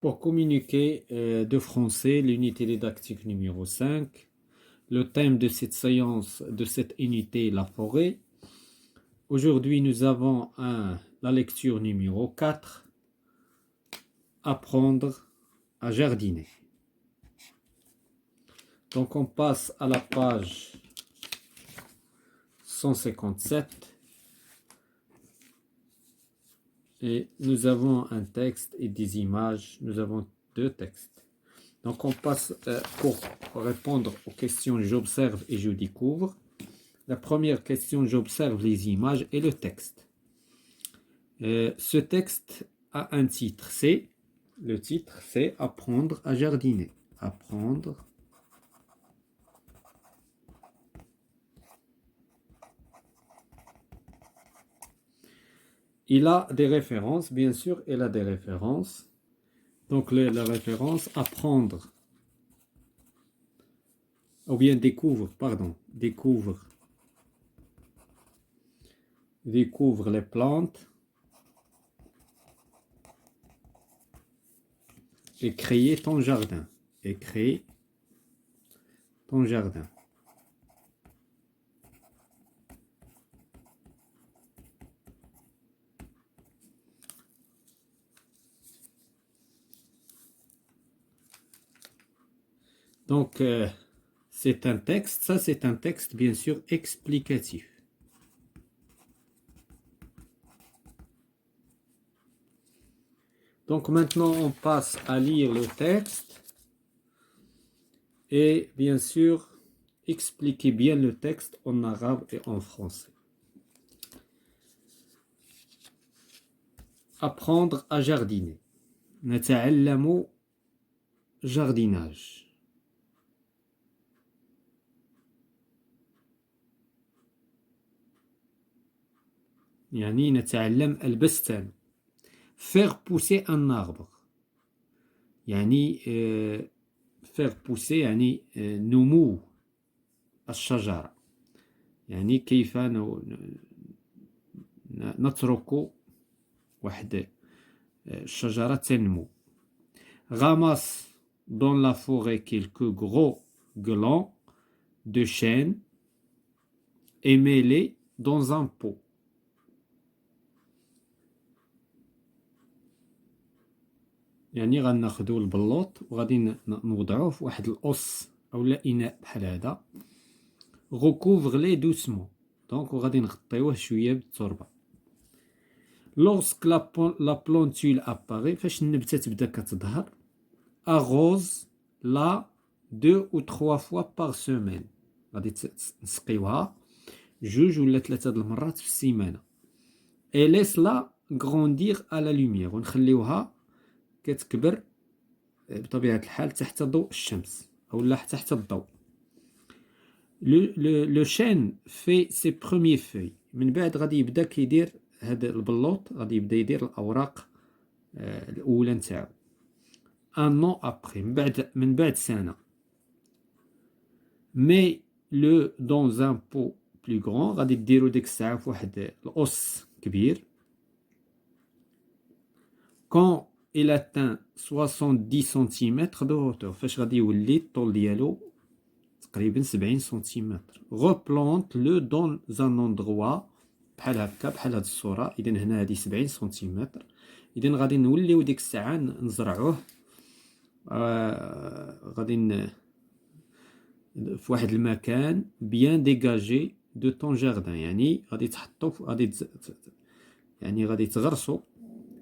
Pour communiquer de français, l'unité didactique numéro 5, le thème de cette séance, de cette unité est la forêt. Aujourd'hui, nous avons la lecture numéro 4, apprendre à jardiner. Donc, on passe à la page 157 et nous avons un texte et des images. Nous avons deux textes. Donc, on passe pour répondre aux questions j'observe et je découvre. La première question, j'observe les images et le texte. Ce texte a un titre, le titre c'est apprendre à jardiner. Apprendre il a des références, bien sûr, il a des références. Donc la référence apprendre, ou bien découvre les plantes et créer ton jardin. Et créer ton jardin. Donc, c'est un texte, ça c'est un texte bien sûr explicatif. Donc maintenant on passe à lire le texte et bien sûr expliquer bien le texte en arabe et en français. Apprendre à jardiner. نتعلم jardinage. يعني نتعلم البستان. Faire pousser un arbre. يعني faire pousser يعني نمو الشجرة. يعني كيف نترك واحد الشجرة تنمو. Ramasse dans la forêt quelques gros glands de chêne et mets-les dans un pot. يعني غناخدو البلوط وغادي نوضعوه في واحد القص اولا اناء بحال هذا. recouvre-les doucement. دونك وغادي نغطيوه شويه بالتربه. lorsque la plantule apparaît, فاش النبته تبدا كتظهر, arrose la 2 ou 3 fois par semaine. غادي نسقيوها 2 ولا 3 المرات في السيمانه. et laisse-la grandir à la lumière. ونخليوها كتكبر بطبيعة الحال تحت ضوء الشمس أو لا تحت الضوء. Le chêne fait ses premiers feuilles. من بعد غادي يبدا كيدير هذا البلوط, غادي يبدا يدير الأوراق الأولى نتاعو. un an après, من بعد سنة. mais le dans un pot plus grand, غادي ديرو ديك الساعة في واحد القص كبير. quand il atteint 70 cm de hauteur, فاش غادي يولي الطول ديالو تقريبا 70 سنتيمتر. replante le dans un endroit بحال هكا, بحال هاد الصورة. إذن هنا هادي 70 سنتيمتر. إذن غادي نوليو ديك الساعة نزرعوه غادي في واحد المكان bien dégagé de ton jardin. يعني غادي تحطو غادي تغرسو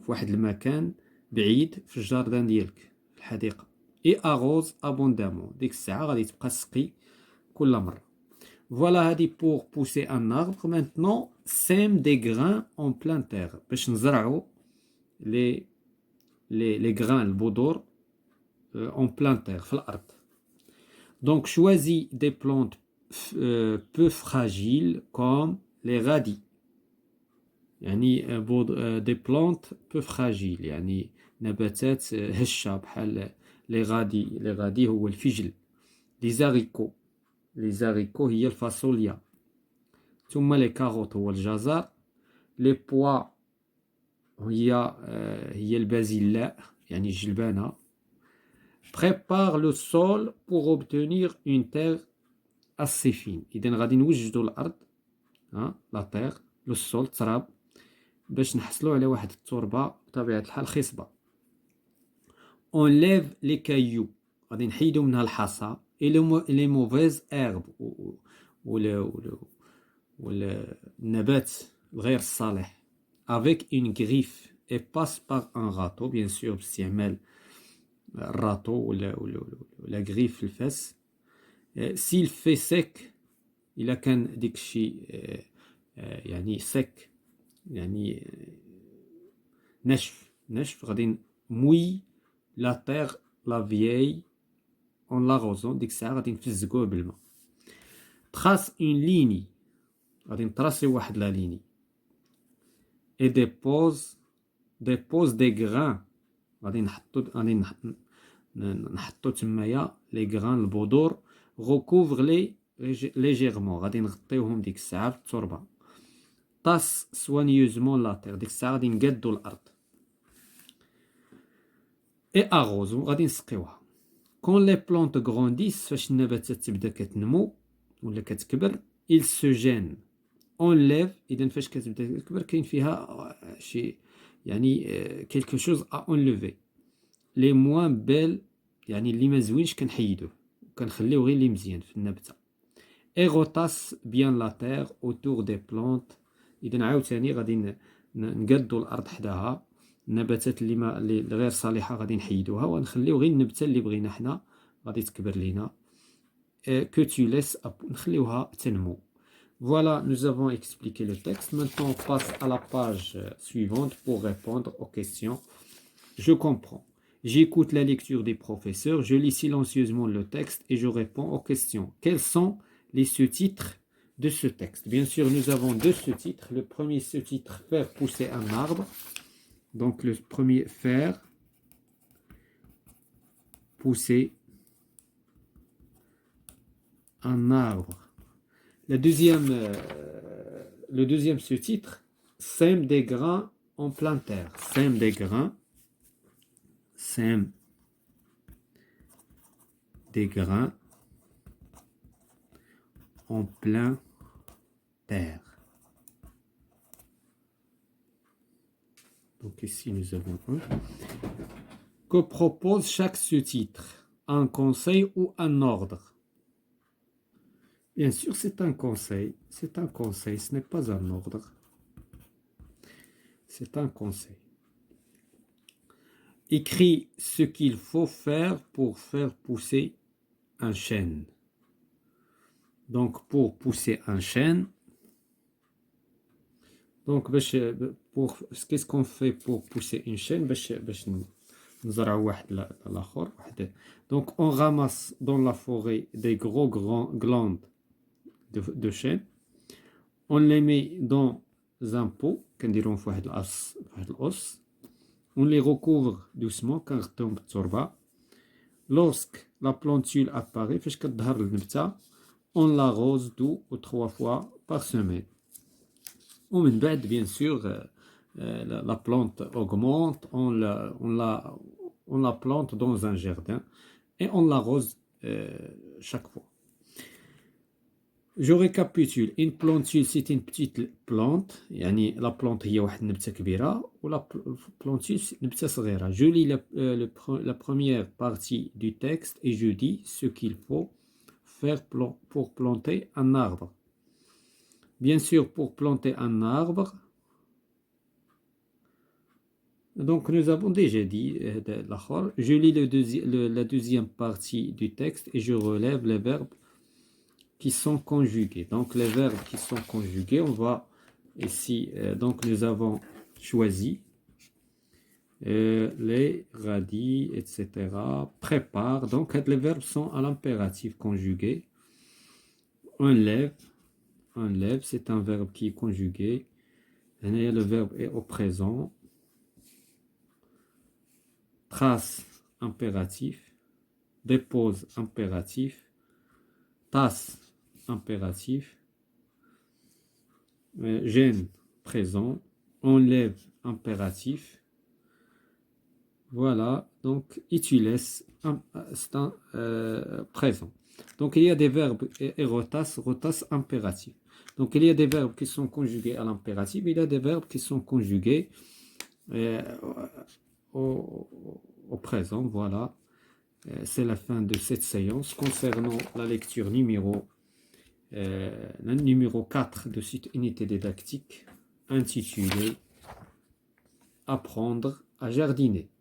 في واحد المكان بعيد في الجاردان ديالك في الحديقة. et arrose abondamment. ديك الساعة غادي تبقى تسقي كل مرة. voilà هادي pour pousser un arbre. maintenant sème des grains en pleine terre. باش نزرعو les grains البذور en pleine terre في الأرض. donc choisis des plantes peu fragiles comme les radis. يعني des plantes peu fragiles, يعني نباتات هشة بحال les radis هو الفجل. les haricots هي الفاصوليا. ثم les carottes هو الجزر. les pois هي البازلاء. يعني الجلبانة. prépare le sol pour obtenir une terre assez fine. إذا غادي نوجدوا الأرض، لا terre، لو سول، التراب، باش نحصلوا على واحد التربة بطبيعة الحال خصبة. enlève les cailloux، غادي نحيدوا منها الحصى، et les mauvaises herbes، والنبات الغير الصالح، avec une griffe et passe par un râteau، bien sûr باستعمال الراتو ولا griffe في الفاس. s'il fait sec، إلا كان ديك الشيء يعني sec، يعني نشف غادي موي لا تيغ لا فيي اون لاغوزون، ديك الساعه غادي نفزقوه بالماء. تراس اون ليني، غادي نطراسي واحد لا ليني. اي ديبوز دي غران، غادي نحطو تمايا لي غران البذور. غوكوفغ لي ليجيرمون، غادي نغطيوهم ديك الساعه بالتربه. طاس سوانيوزمون لا تيغ، ديك الساعه غادي نقادو الارض. اي اغوز، غادي نسقيوها. كون لي بلونت غرونديس، فاش النباتات تبدا كتنمو ولا كتكبر، il se gêne enlève، اذا فاش كتبدا تكبر كاين فيها شي يعني quelque chose à enlever. les moins belles، يعني اللي ما زوينش كنحيدوه وكنخليو غير اللي مزيان في النبته. et rotasse bien la terre autour des plantes، اذا عاوتاني غادي نقادو الارض حداها، النباتات اللي غير صالحه غادي نحيدوها ونخليو غير النبته اللي بغينا حنا غادي تكبر لينا. que tu laisses نخليوها تنمو. Voilà, nous avons expliqué le texte. Maintenant, on passe à la page suivante pour répondre aux questions. Je comprends. J'écoute la lecture des professeurs, je lis silencieusement le texte et je réponds aux questions. Quels sont les sous-titres de ce texte? Bien sûr, nous avons deux sous-titres. Le premier sous-titre, faire pousser un arbre. Donc, le premier, faire pousser un arbre. Le deuxième sous-titre, sème des grains en pleine terre. Sème des grains. Sème des grains en pleine terre. Donc ici, nous avons un. Que propose chaque sous-titre? Un conseil ou un ordre? Bien sûr, c'est un conseil. C'est un conseil, ce n'est pas un ordre. C'est un conseil. Écris ce qu'il faut faire pour faire pousser un chêne. Donc, pour pousser un chêne, donc, qu'est-ce qu'on fait pour pousser une chêne? Donc, on ramasse dans la forêt des grands glandes de chêne. On les met dans un pot, on les recouvre doucement, lorsque la plantule apparaît, on l'arrose 2 ou 3 fois par semaine. ومن بعد bien sûr la plante augmente, on la plante dans un jardin et on l'arrose chaque fois. Je récapitule. Une plantule, c'est une petite plante. يعني la plante هي واحد النبتة كبيرة ولا plantule نبتة صغيرة. Je lis la première partie du texte et je dis ce qu'il faut faire pour planter un arbre. Bien sûr, pour planter un arbre, donc nous avons déjà dit, je lis la deuxième partie du texte et je relève les verbes qui sont conjugués. Donc les verbes qui sont conjugués, on voit ici, donc nous avons choisi les radis, etc. Prépare, donc les verbes sont à l'impératif conjugué. Enlève, c'est un verbe qui est conjugué. Et le verbe est au présent. Trace, impératif. Dépose, impératif. Tasse, impératif. Gêne, présent. Enlève, impératif. Voilà, donc utilise, c'est un présent. Donc il y a des verbes et rotas, rotas impératif. Donc il y a des verbes qui sont conjugués à l'impératif, il y a des verbes qui sont conjugués euh, au, au présent. Voilà, c'est la fin de cette séance concernant la lecture numéro 4 de cette unité didactique intitulée Apprendre à jardiner.